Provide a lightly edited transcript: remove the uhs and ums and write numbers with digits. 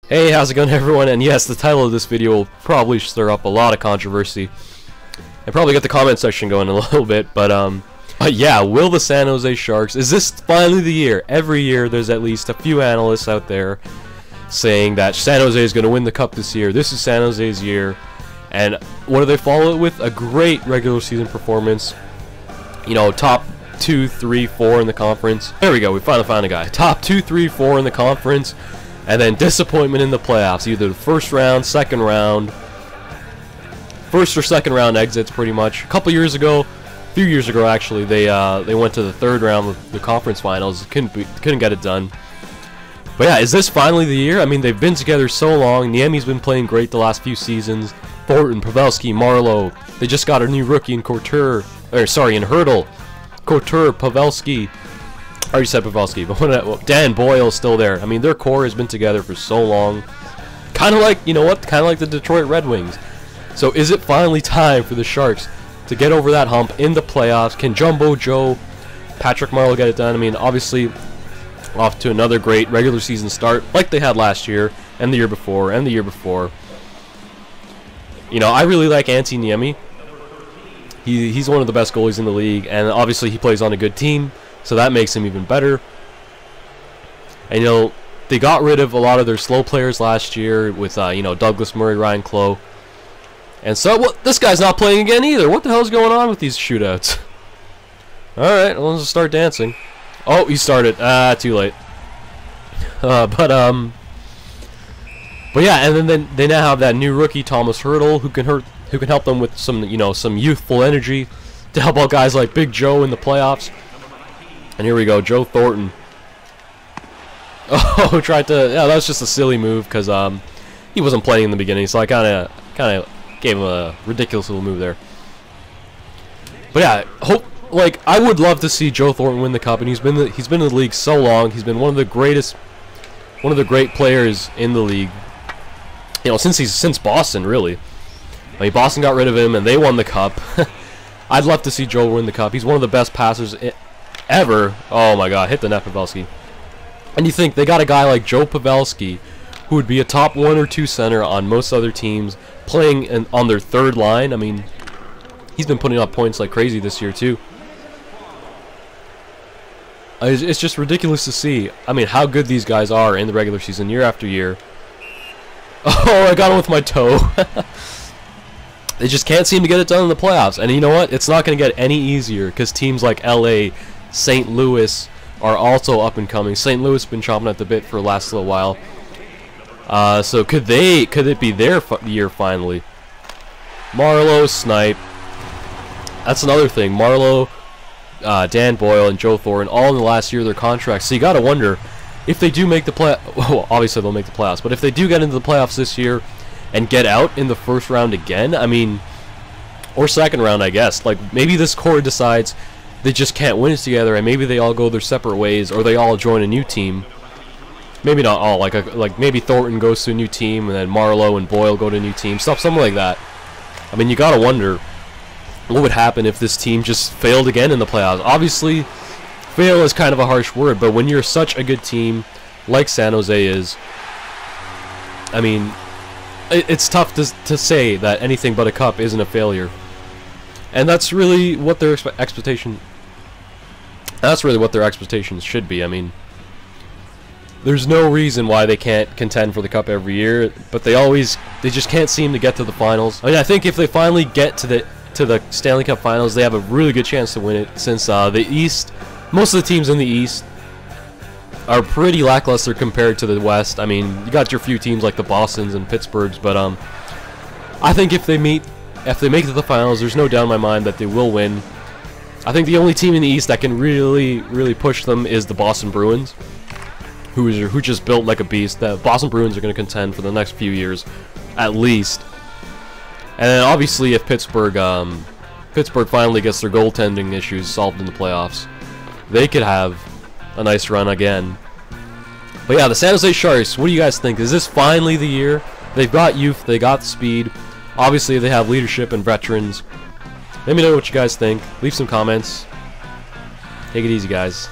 Hey, how's it going, everyone? And yes, the title of this video will probably stir up a lot of controversy and probably get the comment section going a little bit, but yeah, will the San Jose Sharks, is this finally the year? Every year there's at least a few analysts out there saying that San Jose is going to win the cup this year. This is San Jose's year. And what do they follow it with? A great regular season performance. You know, top 2, 3, 4 in the conference. There we go, we finally found a guy. Top 2, 3, 4 in the conference. And then disappointment in the playoffs, either the first round, second round, first or second round exits, pretty much. A couple years ago, a few years ago actually, they went to the third round of the conference finals. Couldn't get it done. But yeah, is this finally the year? I mean, they've been together so long. Niemi's been playing great the last few seasons. Thornton, Pavelski, Marleau. They just got a new rookie in hertl. Couture, Pavelski. I already said Pavelski, but Dan Boyle's still there. I mean, their core has been together for so long. Kind of like, you know what? Kind of like the Detroit Red Wings. So is it finally time for the Sharks to get over that hump in the playoffs? Can Jumbo Joe, Patrick Marleau get it done? I mean, obviously, off to another great regular season start like they had last year and the year before and the year before. You know, I really like Antti Niemi. He's one of the best goalies in the league, and obviously he plays on a good team. So that makes him even better. And, you know, they got rid of a lot of their slow players last year with, you know, Douglas Murray, Ryan Clough. And so, well, this guy's not playing again either. What the hell's going on with these shootouts? Alright, well, let's just start dancing. Oh, he started. Too late. But yeah, and then they now have that new rookie, Thomas Hertl, who can help them with some, you know, some youthful energy to help out guys like Big Joe in the playoffs. And here we go, Joe Thornton. Oh, tried to. Yeah, that was just a silly move because he wasn't playing in the beginning, so I kind of gave him a ridiculous little move there. But yeah, I would love to see Joe Thornton win the cup, and he's been in the league so long. He's been one of the great players in the league. You know, since Boston, really. I mean, Boston got rid of him, and they won the cup. I'd love to see Joe win the cup. He's one of the best passers ever. Oh my god, hit the net, Pavelski. And you think they got a guy like Joe Pavelski, who would be a top 1 or 2 center on most other teams, playing on their third line. I mean, he's been putting up points like crazy this year too. It's just ridiculous to see. I mean, how good these guys are in the regular season, year after year. Oh, I got him with my toe. They just can't seem to get it done in the playoffs. And you know what? It's not going to get any easier because teams like LA, St. Louis are also up and coming. St. Louis has been chomping at the bit for the last little while. So could it be their year finally? Marleau, Snipe. That's another thing. Marleau, Dan Boyle, and Joe Thornton all in the last year of their contracts. So you got to wonder if they do make the play. Well, obviously they'll make the playoffs, but if they do get into the playoffs this year and get out in the first round again, I mean, or second round, I guess. Like, maybe this core decides they just can't win it together, and maybe they all go their separate ways, or they all join a new team. Maybe not all, like maybe Thornton goes to a new team, and then Marleau and Boyle go to a new team, something like that. I mean, you gotta wonder what would happen if this team just failed again in the playoffs. Obviously, fail is kind of a harsh word, but when you're such a good team like San Jose is, I mean, it's tough to say that anything but a cup isn't a failure. And that's really what their expectations should be. I mean, there's no reason why they can't contend for the cup every year, but they just can't seem to get to the finals. I mean, I think if they finally get to the Stanley Cup Finals, they have a really good chance to win it, since the East, most of the teams in the East are pretty lackluster compared to the West. I mean, you got your few teams like the Bostons and Pittsburghs, but I think if they make it to the finals, there's no doubt in my mind that they will win. I think the only team in the East that can really push them is the Boston Bruins, who just built like a beast. The Boston Bruins are going to contend for the next few years, at least. And then obviously, if Pittsburgh finally gets their goaltending issues solved in the playoffs, they could have a nice run again. But yeah, the San Jose Sharks, what do you guys think? Is this finally the year? They've got youth, they got speed. Obviously, they have leadership and veterans. Let me know what you guys think. Leave some comments. Take it easy, guys.